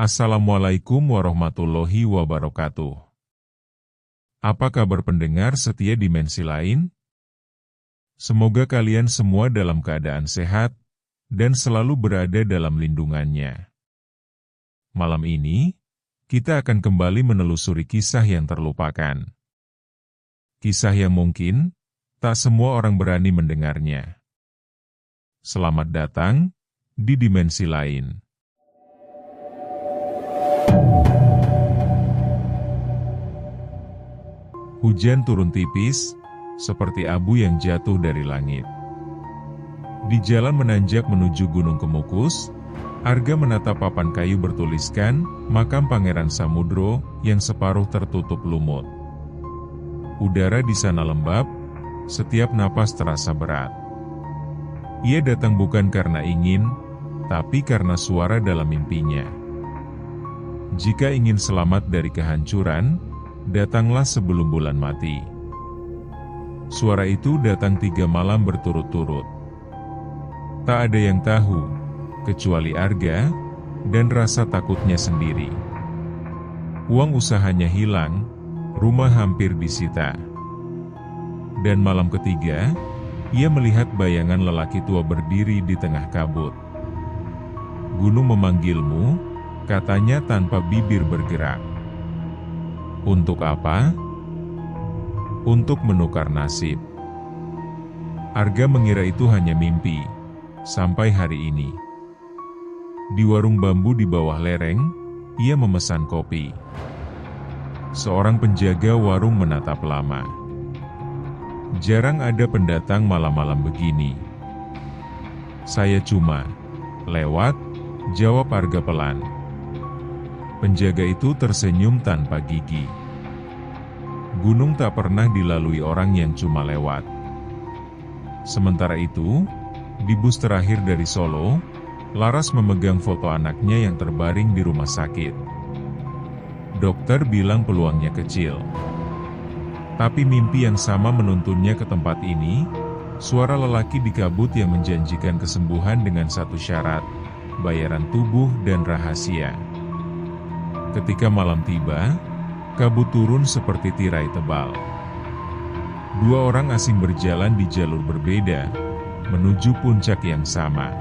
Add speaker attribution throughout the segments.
Speaker 1: Assalamualaikum warahmatullahi wabarakatuh. Apa kabar pendengar setia dimensi lain? Semoga kalian semua dalam keadaan sehat dan selalu berada dalam lindungannya. Malam ini, kita akan kembali menelusuri kisah yang terlupakan. Kisah yang mungkin tak semua orang berani mendengarnya. Selamat datang di dimensi lain. Hujan turun tipis, seperti abu yang jatuh dari langit. Di jalan menanjak menuju Gunung Kemukus, Arga menatap papan kayu bertuliskan, Makam Pangeran Samudro yang separuh tertutup lumut. Udara di sana lembab, setiap napas terasa berat. Ia datang bukan karena ingin, tapi karena suara dalam mimpinya. Jika ingin selamat dari kehancuran, datanglah sebelum bulan mati. Suara itu datang 3 malam berturut-turut. Tak ada yang tahu, kecuali Arga, dan rasa takutnya sendiri. Uang usahanya hilang, rumah hampir disita. Dan malam ketiga, ia melihat bayangan lelaki tua berdiri di tengah kabut. "Gunung memanggilmu," katanya tanpa bibir bergerak. Untuk apa? Untuk menukar nasib. Arga mengira itu hanya mimpi, sampai hari ini. Di warung bambu di bawah lereng, ia memesan kopi. Seorang penjaga warung menatap lama. Jarang ada pendatang malam-malam begini. "Saya cuma lewat," jawab Arga pelan. Penjaga itu tersenyum tanpa gigi. Gunung tak pernah dilalui orang yang cuma lewat. Sementara itu, di bus terakhir dari Solo, Laras memegang foto anaknya yang terbaring di rumah sakit. Dokter bilang peluangnya kecil. Tapi mimpi yang sama menuntunnya ke tempat ini, suara lelaki di kabut yang menjanjikan kesembuhan dengan satu syarat, bayaran tubuh dan rahasia. Ketika malam tiba, kabut turun seperti tirai tebal. 2 orang asing berjalan di jalur berbeda, menuju puncak yang sama.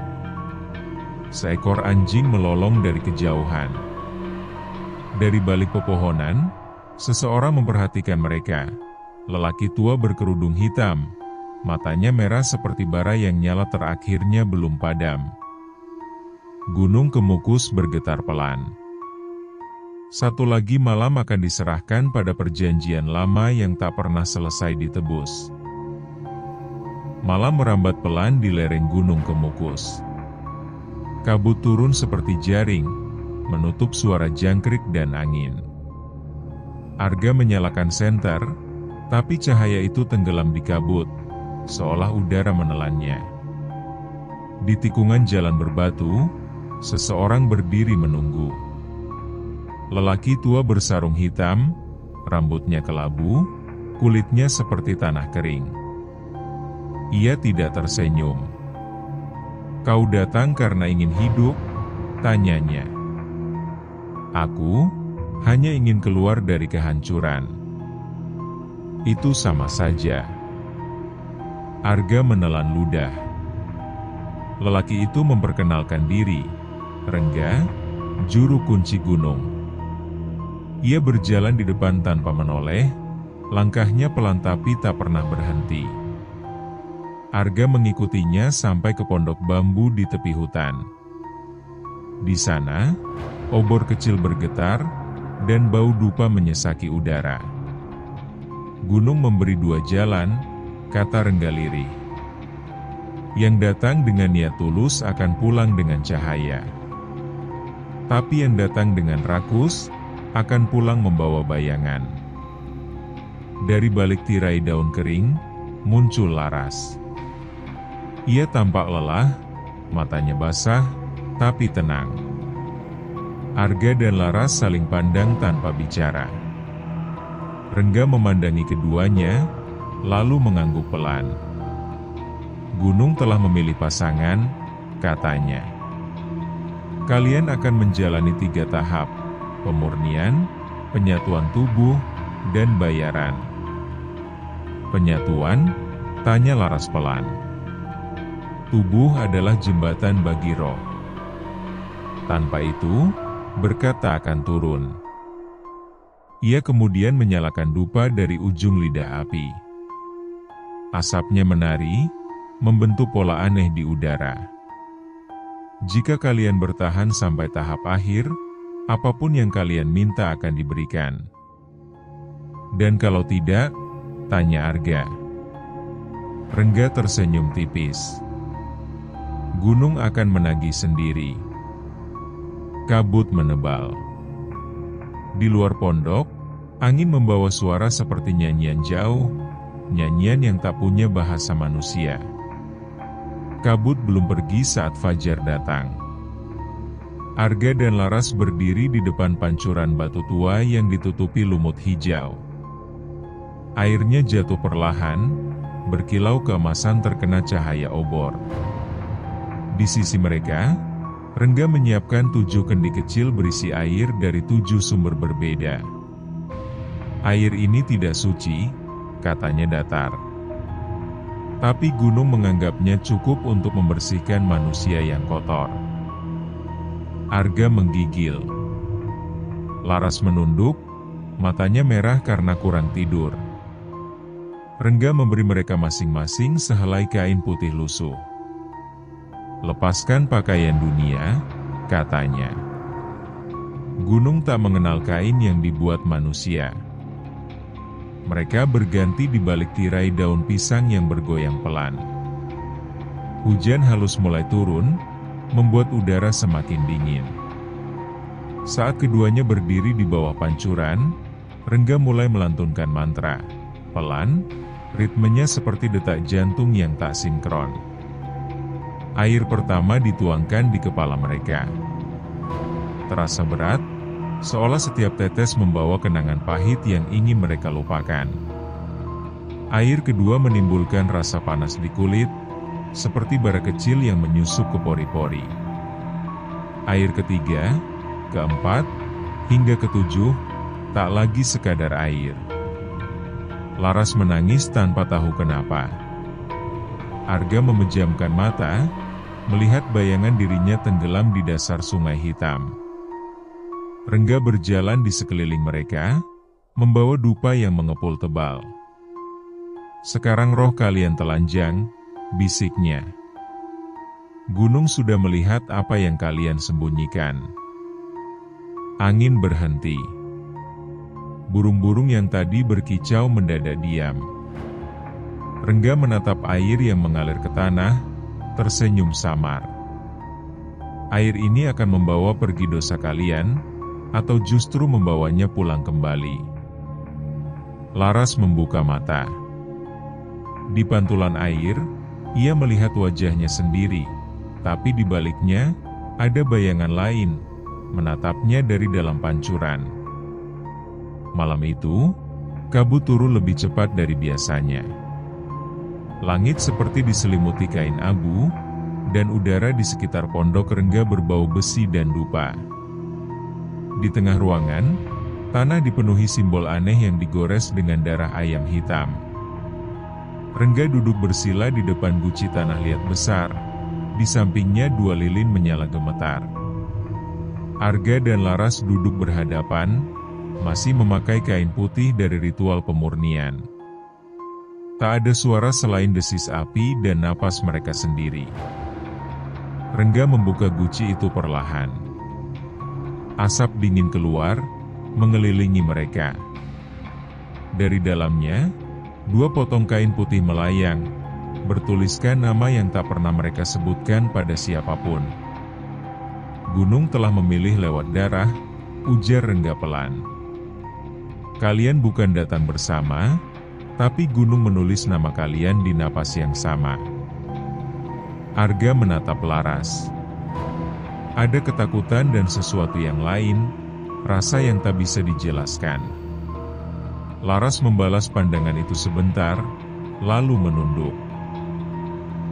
Speaker 1: Seekor anjing melolong dari kejauhan. Dari balik pepohonan, seseorang memperhatikan mereka. Lelaki tua berkerudung hitam, matanya merah seperti bara yang nyala terakhirnya belum padam. Gunung Kemukus bergetar pelan. Satu lagi malam akan diserahkan pada perjanjian lama yang tak pernah selesai ditebus. Malam merambat pelan di lereng Gunung Kemukus. Kabut turun seperti jaring, menutup suara jangkrik dan angin. Arga menyalakan senter, tapi cahaya itu tenggelam di kabut, seolah udara menelannya. Di tikungan jalan berbatu, seseorang berdiri menunggu. Lelaki tua bersarung hitam, rambutnya kelabu, kulitnya seperti tanah kering. Ia tidak tersenyum. "Kau datang karena ingin hidup?" tanyanya. "Aku hanya ingin keluar dari kehancuran." "Itu sama saja." Arga menelan ludah. Lelaki itu memperkenalkan diri, Rengga, juru kunci gunung. Ia berjalan di depan tanpa menoleh, langkahnya pelan tapi tak pernah berhenti. Arga mengikutinya sampai ke pondok bambu di tepi hutan. Di sana, obor kecil bergetar, dan bau dupa menyesaki udara. "Gunung memberi 2 jalan," kata Rengga lirih. "Yang datang dengan niat tulus akan pulang dengan cahaya. Tapi yang datang dengan rakus, akan pulang membawa bayangan." Dari balik tirai daun kering, muncul Laras. Ia tampak lelah, matanya basah, tapi tenang. Arga dan Laras saling pandang tanpa bicara. Rengga memandangi keduanya, lalu mengangguk pelan. "Gunung telah memilih pasangan," katanya. Kalian akan menjalani 3 tahap: pemurnian, penyatuan tubuh, dan bayaran. Penyatuan, tanya Laras pelan. Tubuh adalah jembatan bagi roh. Tanpa itu, berkat tak akan turun. Ia kemudian menyalakan dupa dari ujung lidah api. Asapnya menari, membentuk pola aneh di udara. Jika kalian bertahan sampai tahap akhir, apapun yang kalian minta akan diberikan. Dan kalau tidak, tanya Arga. Rengga tersenyum tipis. Gunung akan menagih sendiri. Kabut menebal. Di luar pondok, angin membawa suara seperti nyanyian jauh, nyanyian yang tak punya bahasa manusia. Kabut belum pergi saat fajar datang. Arga dan Laras berdiri di depan pancuran batu tua yang ditutupi lumut hijau. Airnya jatuh perlahan, berkilau keemasan terkena cahaya obor. Di sisi mereka, Rengga menyiapkan 7 kendi kecil berisi air dari 7 sumber berbeda. Air ini tidak suci, katanya datar. Tapi gunung menganggapnya cukup untuk membersihkan manusia yang kotor. Arga menggigil. Laras menunduk, matanya merah karena kurang tidur. Rengga memberi mereka masing-masing sehelai kain putih lusuh. Lepaskan pakaian dunia, katanya. Gunung tak mengenal kain yang dibuat manusia. Mereka berganti di balik tirai daun pisang yang bergoyang pelan. Hujan halus mulai turun, membuat udara semakin dingin. Saat keduanya berdiri di bawah pancuran, Rengga mulai melantunkan mantra. Pelan, ritmenya seperti detak jantung yang tak sinkron. Air pertama dituangkan di kepala mereka. Terasa berat, seolah setiap tetes membawa kenangan pahit yang ingin mereka lupakan. Air kedua menimbulkan rasa panas di kulit, seperti bara kecil yang menyusup ke pori-pori. Air ketiga, keempat, hingga ketujuh, tak lagi sekadar air. Laras menangis tanpa tahu kenapa. Arga memejamkan mata, melihat bayangan dirinya tenggelam di dasar sungai hitam. Rengga berjalan di sekeliling mereka, membawa dupa yang mengepul tebal. Sekarang roh kalian telanjang, bisiknya. Gunung sudah melihat apa yang kalian sembunyikan. Angin berhenti. Burung-burung yang tadi berkicau mendadak diam. Rengga menatap air yang mengalir ke tanah, tersenyum samar. Air ini akan membawa pergi dosa kalian, atau justru membawanya pulang kembali. Laras membuka mata. Di pantulan air, ia melihat wajahnya sendiri, tapi di baliknya, ada bayangan lain, menatapnya dari dalam pancuran. Malam itu, kabut turun lebih cepat dari biasanya. Langit seperti diselimuti kain abu, dan udara di sekitar pondok Rengga berbau besi dan dupa. Di tengah ruangan, tanah dipenuhi simbol aneh yang digores dengan darah ayam hitam. Rengga duduk bersila di depan guci tanah liat besar, di sampingnya 2 lilin menyala gemetar. Arga dan Laras duduk berhadapan, masih memakai kain putih dari ritual pemurnian. Tak ada suara selain desis api dan napas mereka sendiri. Rengga membuka guci itu perlahan. Asap dingin keluar, mengelilingi mereka. Dari dalamnya, 2 potong kain putih melayang, bertuliskan nama yang tak pernah mereka sebutkan pada siapapun. Gunung telah memilih lewat darah, ujar Rengga pelan. Kalian bukan datang bersama, tapi gunung menulis nama kalian di napas yang sama. Arga menatap Laras. Ada ketakutan dan sesuatu yang lain, rasa yang tak bisa dijelaskan. Laras membalas pandangan itu sebentar, lalu menunduk.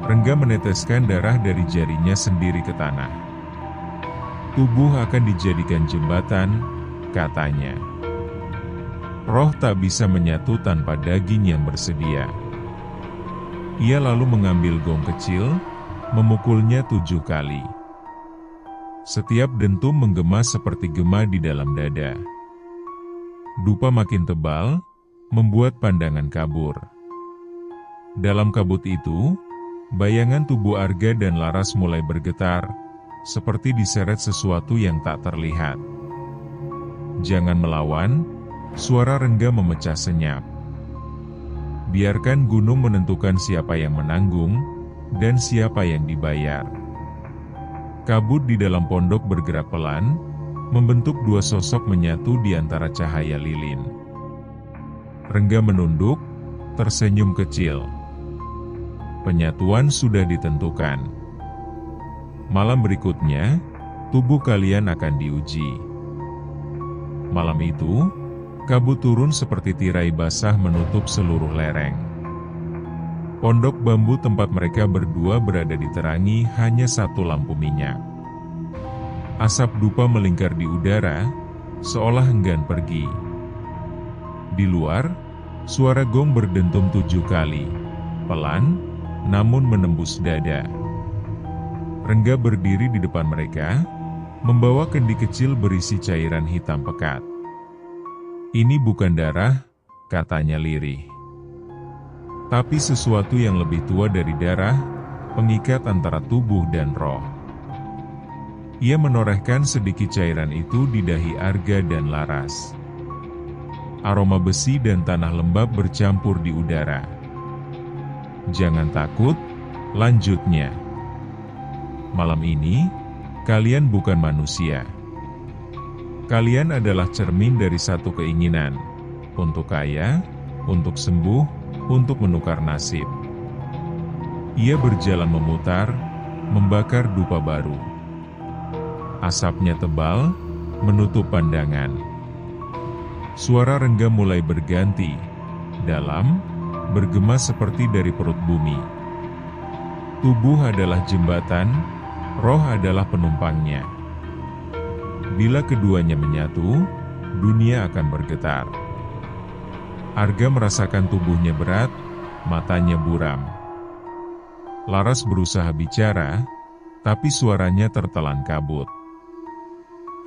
Speaker 1: Rengga meneteskan darah dari jarinya sendiri ke tanah. tubuh akan dijadikan jembatan, katanya. Roh tak bisa menyatu tanpa daging yang bersedia. Ia lalu mengambil gong kecil, memukulnya 7 kali. Setiap dentum menggema seperti gema di dalam dada. Dupa makin tebal, membuat pandangan kabur. Dalam kabut itu, bayangan tubuh Arga dan Laras mulai bergetar, seperti diseret sesuatu yang tak terlihat. Jangan melawan, suara Rengga memecah senyap. Biarkan gunung menentukan siapa yang menanggung, dan siapa yang dibayar. Kabut di dalam pondok bergerak pelan, membentuk 2 sosok menyatu di antara cahaya lilin. Rengga menunduk, tersenyum kecil. Penyatuan sudah ditentukan. Malam berikutnya, tubuh kalian akan diuji. Malam itu, kabut turun seperti tirai basah menutup seluruh lereng. Pondok bambu tempat mereka berdua berada diterangi hanya 1 lampu minyak. Asap dupa melingkar di udara, seolah enggan pergi. Di luar, suara gong berdentum 7 kali, pelan, namun menembus dada. Rengga berdiri di depan mereka, membawa kendi kecil berisi cairan hitam pekat. Ini bukan darah, katanya lirih. Tapi sesuatu yang lebih tua dari darah, pengikat antara tubuh dan roh. Ia menorehkan sedikit cairan itu di dahi Arga dan Laras. Aroma besi dan tanah lembab bercampur di udara. Jangan takut, lanjutnya. Malam ini, kalian bukan manusia. Kalian adalah cermin dari satu keinginan, untuk kaya, untuk sembuh, untuk menukar nasib. Ia berjalan memutar, membakar dupa baru. Asapnya tebal, menutup pandangan. Suara Rengga mulai berganti, dalam, bergema seperti dari perut bumi. Tubuh adalah jembatan, roh adalah penumpangnya. Bila keduanya menyatu, dunia akan bergetar. Arga merasakan tubuhnya berat, matanya buram. Laras berusaha bicara, tapi suaranya tertelan kabut.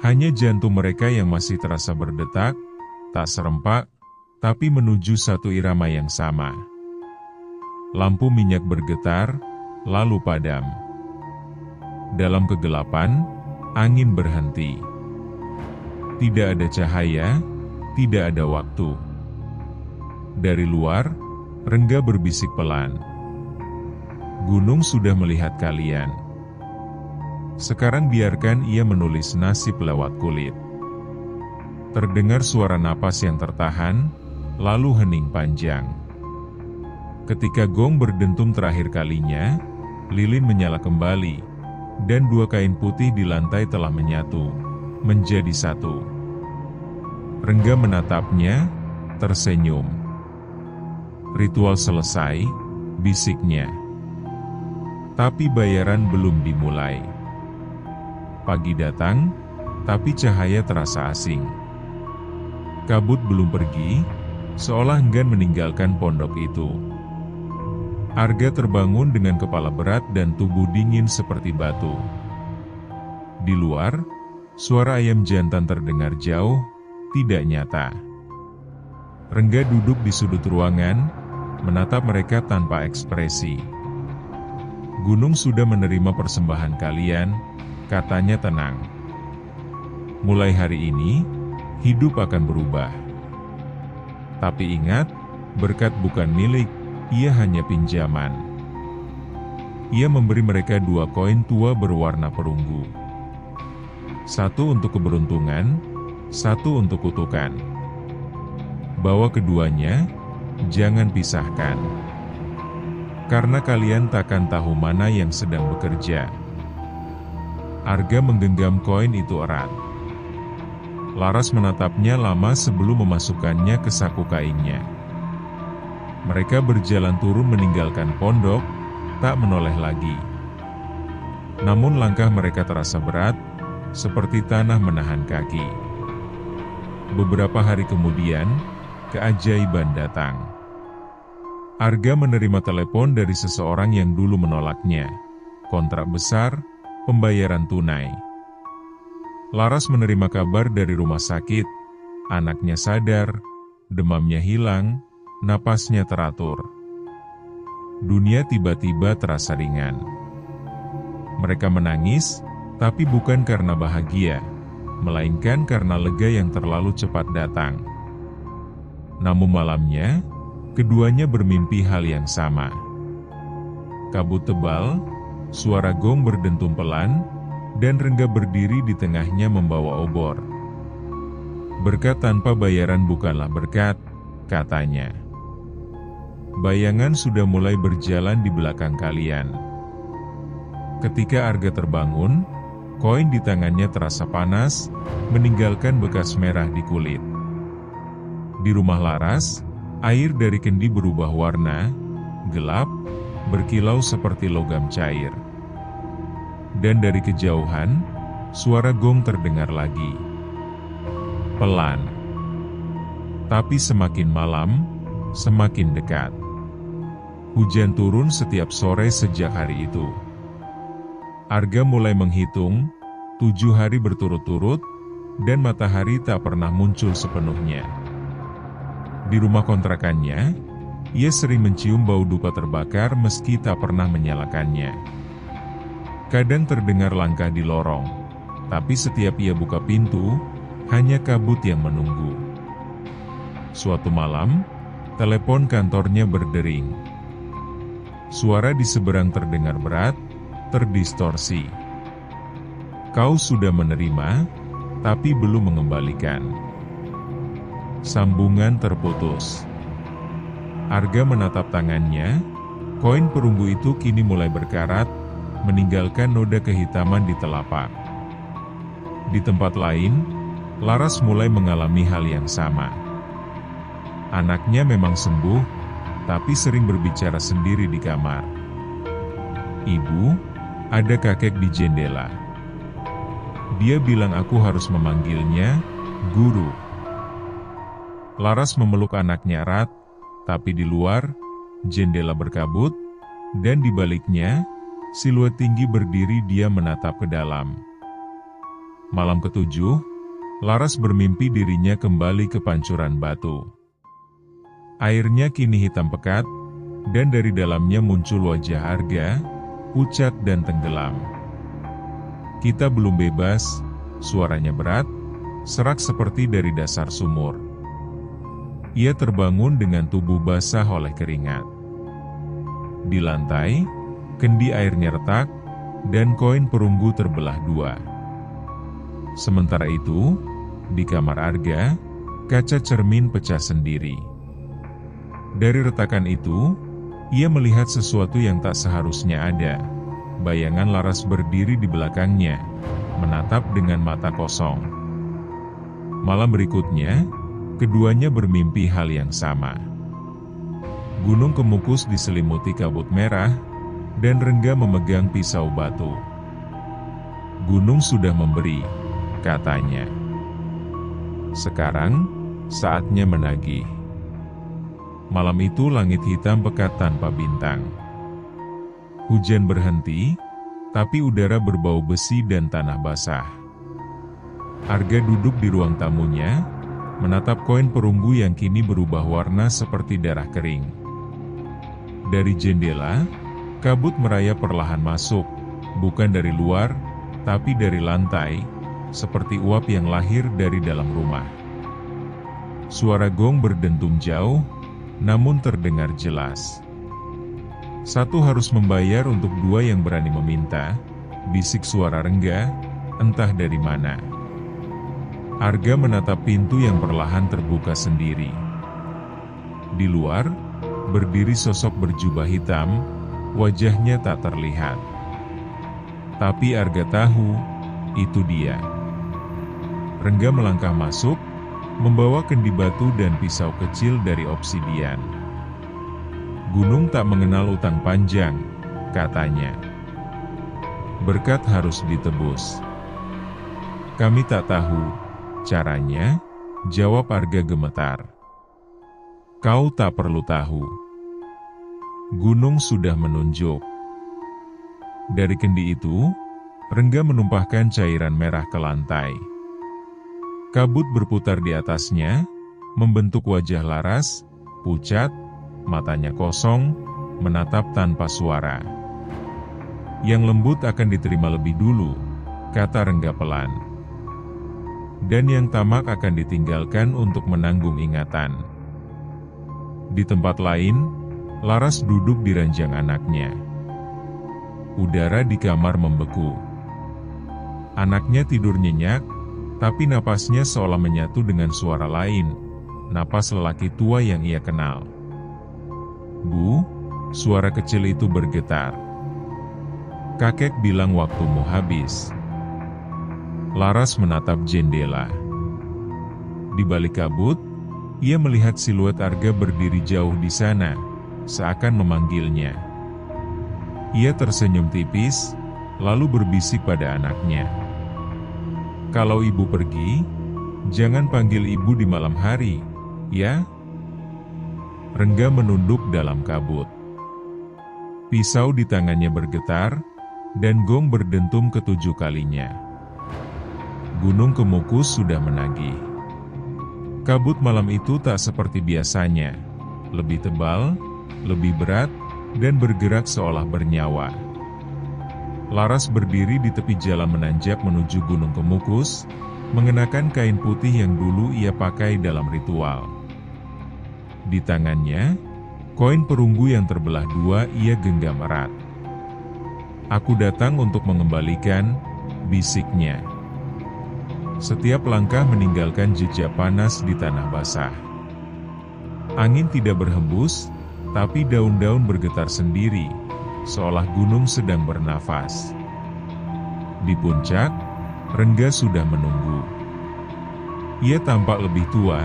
Speaker 1: Hanya jantung mereka yang masih terasa berdetak, tak serempak, tapi menuju satu irama yang sama. Lampu minyak bergetar, lalu padam. Dalam kegelapan, angin berhenti. Tidak ada cahaya, tidak ada waktu. Dari luar, Rengga berbisik pelan. Gunung sudah melihat kalian. Sekarang biarkan ia menulis nasib lewat kulit. Terdengar suara napas yang tertahan, lalu hening panjang. Ketika gong berdentum terakhir kalinya, lilin menyala kembali, dan 2 kain putih di lantai telah menyatu, menjadi satu. Rengga menatapnya, tersenyum. Ritual selesai, bisiknya. Tapi bayaran belum dimulai. Pagi datang, tapi cahaya terasa asing. Kabut belum pergi, seolah enggan meninggalkan pondok itu. Arga terbangun dengan kepala berat dan tubuh dingin seperti batu. Di luar, suara ayam jantan terdengar jauh, tidak nyata. Rengga duduk di sudut ruangan, menatap mereka tanpa ekspresi. Gunung sudah menerima persembahan kalian, katanya tenang. Mulai hari ini, hidup akan berubah. Tapi ingat, berkat bukan milik, ia hanya pinjaman. Ia memberi mereka 2 koin tua berwarna perunggu. 1 untuk keberuntungan, 1 untuk kutukan. Bawa keduanya, jangan pisahkan. Karena kalian takkan tahu mana yang sedang bekerja. Arga menggenggam koin itu erat. Laras menatapnya lama sebelum memasukkannya ke saku kainnya. Mereka berjalan turun meninggalkan pondok, tak menoleh lagi. Namun langkah mereka terasa berat, seperti tanah menahan kaki. Beberapa hari kemudian, keajaiban datang. Arga menerima telepon dari seseorang yang dulu menolaknya. Kontrak besar, pembayaran tunai. Laras menerima kabar dari rumah sakit. Anaknya sadar, demamnya hilang, napasnya teratur. Dunia tiba-tiba terasa ringan. Mereka menangis, tapi bukan karena bahagia, melainkan karena lega yang terlalu cepat datang. Namun malamnya, keduanya bermimpi hal yang sama. Kabut tebal, suara gong berdentum pelan, dan Rengga berdiri di tengahnya membawa obor. Berkat tanpa bayaran bukanlah berkat, katanya. Bayangan sudah mulai berjalan di belakang kalian. Ketika Arga terbangun, koin di tangannya terasa panas, meninggalkan bekas merah di kulit. Di rumah Laras, air dari kendi berubah warna, gelap, berkilau seperti logam cair. Dan dari kejauhan, suara gong terdengar lagi. Pelan. Tapi semakin malam, semakin dekat. Hujan turun setiap sore sejak hari itu. Arga mulai menghitung, 7 hari berturut-turut, dan matahari tak pernah muncul sepenuhnya. Di rumah kontrakannya, ia sering mencium bau dupa terbakar meski tak pernah menyalakannya. Kadang terdengar langkah di lorong, tapi setiap ia buka pintu, hanya kabut yang menunggu. Suatu malam, telepon kantornya berdering. Suara di seberang terdengar berat, terdistorsi. Kau sudah menerima, tapi belum mengembalikan. Sambungan terputus. Arga menatap tangannya, koin perunggu itu kini mulai berkarat, meninggalkan noda kehitaman di telapak. Di tempat lain, Laras mulai mengalami hal yang sama. Anaknya memang sembuh, tapi sering berbicara sendiri di kamar. Ibu, ada kakek di jendela. Dia bilang aku harus memanggilnya, Guru. Laras memeluk anaknya erat, tapi di luar, jendela berkabut, dan di baliknya, siluet tinggi berdiri dia menatap ke dalam. Malam ketujuh, Laras bermimpi dirinya kembali ke pancuran batu. Airnya kini hitam pekat, dan dari dalamnya muncul wajah Arga, pucat dan tenggelam. Kita belum bebas, suaranya berat, serak seperti dari dasar sumur. Ia terbangun dengan tubuh basah oleh keringat. Di lantai, kendi airnya retak, dan koin perunggu terbelah dua. Sementara itu, di kamar Arga, kaca cermin pecah sendiri. Dari retakan itu, ia melihat sesuatu yang tak seharusnya ada. Bayangan Laras berdiri di belakangnya, menatap dengan mata kosong. Malam berikutnya, keduanya bermimpi hal yang sama. Gunung Kemukus diselimuti kabut merah, dan Rengga memegang pisau batu. Gunung sudah memberi, katanya. Sekarang, saatnya menagih. Malam itu langit hitam pekat tanpa bintang. Hujan berhenti, tapi udara berbau besi dan tanah basah. Arga duduk di ruang tamunya, menatap koin perunggu yang kini berubah warna seperti darah kering. Dari jendela, kabut merayap perlahan masuk, bukan dari luar, tapi dari lantai, seperti uap yang lahir dari dalam rumah. Suara gong berdentum jauh, namun terdengar jelas. Satu harus membayar untuk dua yang berani meminta, bisik suara Rengga, entah dari mana. Arga menatap pintu yang perlahan terbuka sendiri. Di luar, berdiri sosok berjubah hitam, wajahnya tak terlihat. Tapi Arga tahu, itu dia. Rengga melangkah masuk, membawa kendi batu dan pisau kecil dari obsidian. Gunung tak mengenal utang panjang, katanya. Berkat harus ditebus. Kami tak tahu caranya, jawab Arga gemetar. Kau tak perlu tahu. Gunung sudah menunjuk. Dari kendi itu, Rengga menumpahkan cairan merah ke lantai. Kabut berputar di atasnya, membentuk wajah Laras, pucat, matanya kosong, menatap tanpa suara. Yang lembut akan diterima lebih dulu, kata Rengga pelan. Dan yang tamak akan ditinggalkan untuk menanggung ingatan. Di tempat lain, Laras duduk di ranjang anaknya. Udara di kamar membeku. Anaknya tidur nyenyak, tapi napasnya seolah menyatu dengan suara lain, napas lelaki tua yang ia kenal. Bu, suara kecil itu bergetar. Kakek bilang waktumu habis. Laras menatap jendela. Di balik kabut, ia melihat siluet Arga berdiri jauh di sana, seakan memanggilnya. Ia tersenyum tipis, lalu berbisik pada anaknya. Kalau ibu pergi, jangan panggil ibu di malam hari, ya? Rengga menunduk dalam kabut. Pisau di tangannya bergetar, dan gong berdentum ketujuh kalinya. Gunung Kemukus sudah menagih. Kabut malam itu tak seperti biasanya, lebih tebal, lebih berat, dan bergerak seolah bernyawa. Laras berdiri di tepi jalan menanjak menuju Gunung Kemukus, mengenakan kain putih yang dulu ia pakai dalam ritual. Di tangannya, koin perunggu yang terbelah dua ia genggam erat. Aku datang untuk mengembalikan, bisiknya. Setiap langkah meninggalkan jejak panas di tanah basah. Angin tidak berhembus, tapi daun-daun bergetar sendiri, seolah gunung sedang bernafas. Di puncak, Rengga sudah menunggu. Ia tampak lebih tua,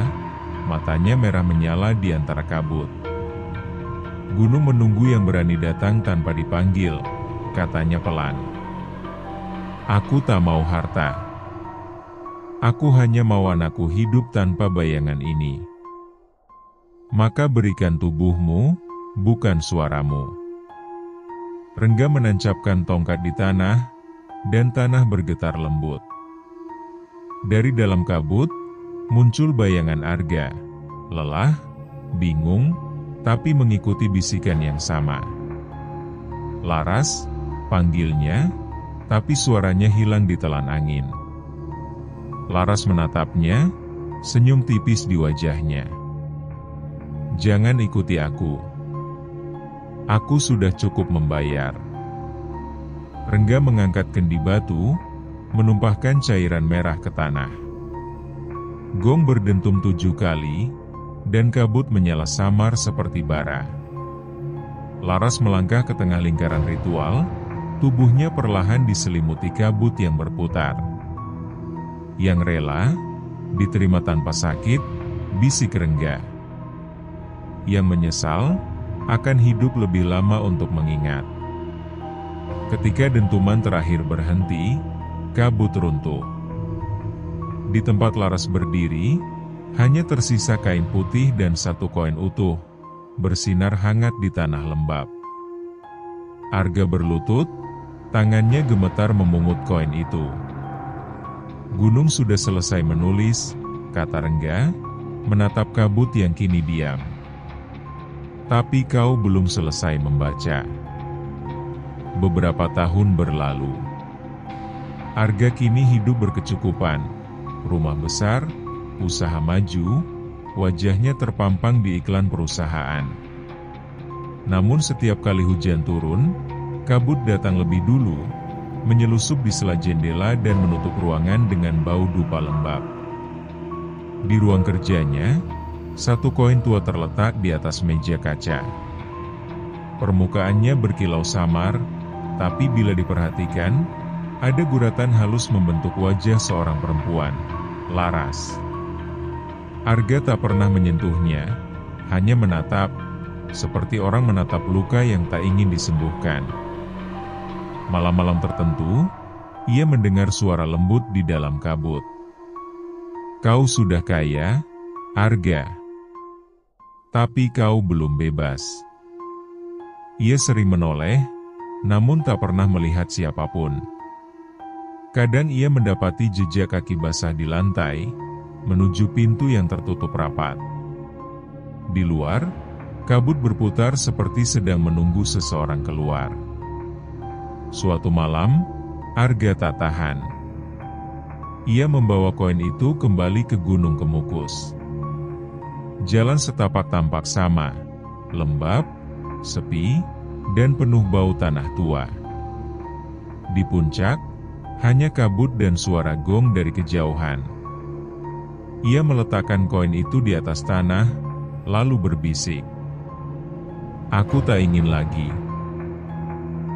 Speaker 1: matanya merah menyala di antara kabut. Gunung menunggu yang berani datang tanpa dipanggil, katanya pelan. Aku tak mau harta. Aku hanya mau anakku hidup tanpa bayangan ini. Maka berikan tubuhmu, bukan suaramu. Rengga menancapkan tongkat di tanah, dan tanah bergetar lembut. Dari dalam kabut, muncul bayangan Arga, lelah, bingung, tapi mengikuti bisikan yang sama. Laras, panggilnya, tapi suaranya hilang ditelan angin. Laras menatapnya, senyum tipis di wajahnya. Jangan ikuti aku. Aku sudah cukup membayar. Rengga mengangkat kendi batu, menumpahkan cairan merah ke tanah. Gong berdentum 7 kali, dan kabut menyala samar seperti bara. Laras melangkah ke tengah lingkaran ritual, tubuhnya perlahan diselimuti kabut yang berputar. Yang rela, diterima tanpa sakit, bisik Rengga. Yang menyesal, akan hidup lebih lama untuk mengingat. Ketika dentuman terakhir berhenti, kabut runtuh. Di tempat Laras berdiri, hanya tersisa kain putih dan 1 koin utuh, bersinar hangat di tanah lembab. Arga berlutut, tangannya gemetar memungut koin itu. Gunung sudah selesai menulis, kata Rengga, menatap kabut yang kini diam. Tapi kau belum selesai membaca. Beberapa tahun berlalu. Arga kini hidup berkecukupan, rumah besar, usaha maju, wajahnya terpampang di iklan perusahaan. Namun setiap kali hujan turun, kabut datang lebih dulu, menyelusup di sela jendela dan menutup ruangan dengan bau dupa lembab. Di ruang kerjanya, 1 koin tua terletak di atas meja kaca. Permukaannya berkilau samar, tapi bila diperhatikan, ada guratan halus membentuk wajah seorang perempuan, Laras. Arga tak pernah menyentuhnya, hanya menatap, seperti orang menatap luka yang tak ingin disembuhkan. Malam-malam tertentu, ia mendengar suara lembut di dalam kabut. "Kau sudah kaya, Arga. Tapi kau belum bebas." Ia sering menoleh, namun tak pernah melihat siapapun. Kadang ia mendapati jejak kaki basah di lantai, menuju pintu yang tertutup rapat. Di luar, kabut berputar seperti sedang menunggu seseorang keluar. Suatu malam, Arga tak tahan. Ia membawa koin itu kembali ke Gunung Kemukus. Jalan setapak tampak sama, lembab, sepi, dan penuh bau tanah tua. Di puncak, hanya kabut dan suara gong dari kejauhan. Ia meletakkan koin itu di atas tanah, lalu berbisik, "Aku tak ingin lagi.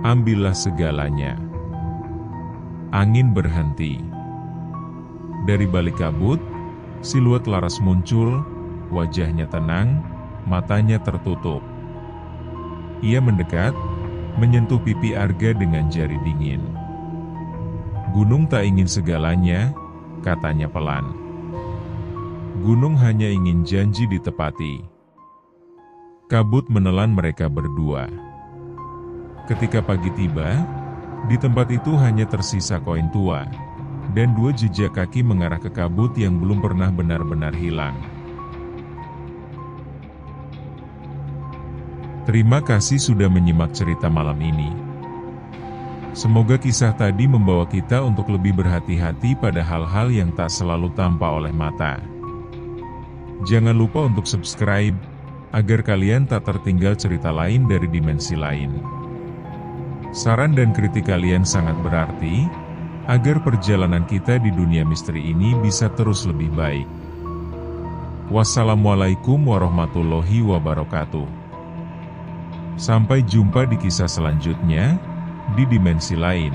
Speaker 1: Ambillah segalanya." Angin berhenti. Dari balik kabut, siluet Laras muncul, wajahnya tenang, matanya tertutup. Ia mendekat, menyentuh pipi Arga dengan jari dingin. "Gunung tak ingin segalanya," katanya pelan. "Gunung hanya ingin janji ditepati." Kabut menelan mereka berdua. Ketika pagi tiba, di tempat itu hanya tersisa koin tua, dan 2 jejak kaki mengarah ke kabut yang belum pernah benar-benar hilang. Terima kasih sudah menyimak cerita malam ini. Semoga kisah tadi membawa kita untuk lebih berhati-hati pada hal-hal yang tak selalu tampak oleh mata. Jangan lupa untuk subscribe, agar kalian tak tertinggal cerita lain dari dimensi lain. Saran dan kritik kalian sangat berarti, agar perjalanan kita di dunia misteri ini bisa terus lebih baik. Wassalamualaikum warahmatullahi wabarakatuh. Sampai jumpa di kisah selanjutnya, di dimensi lain.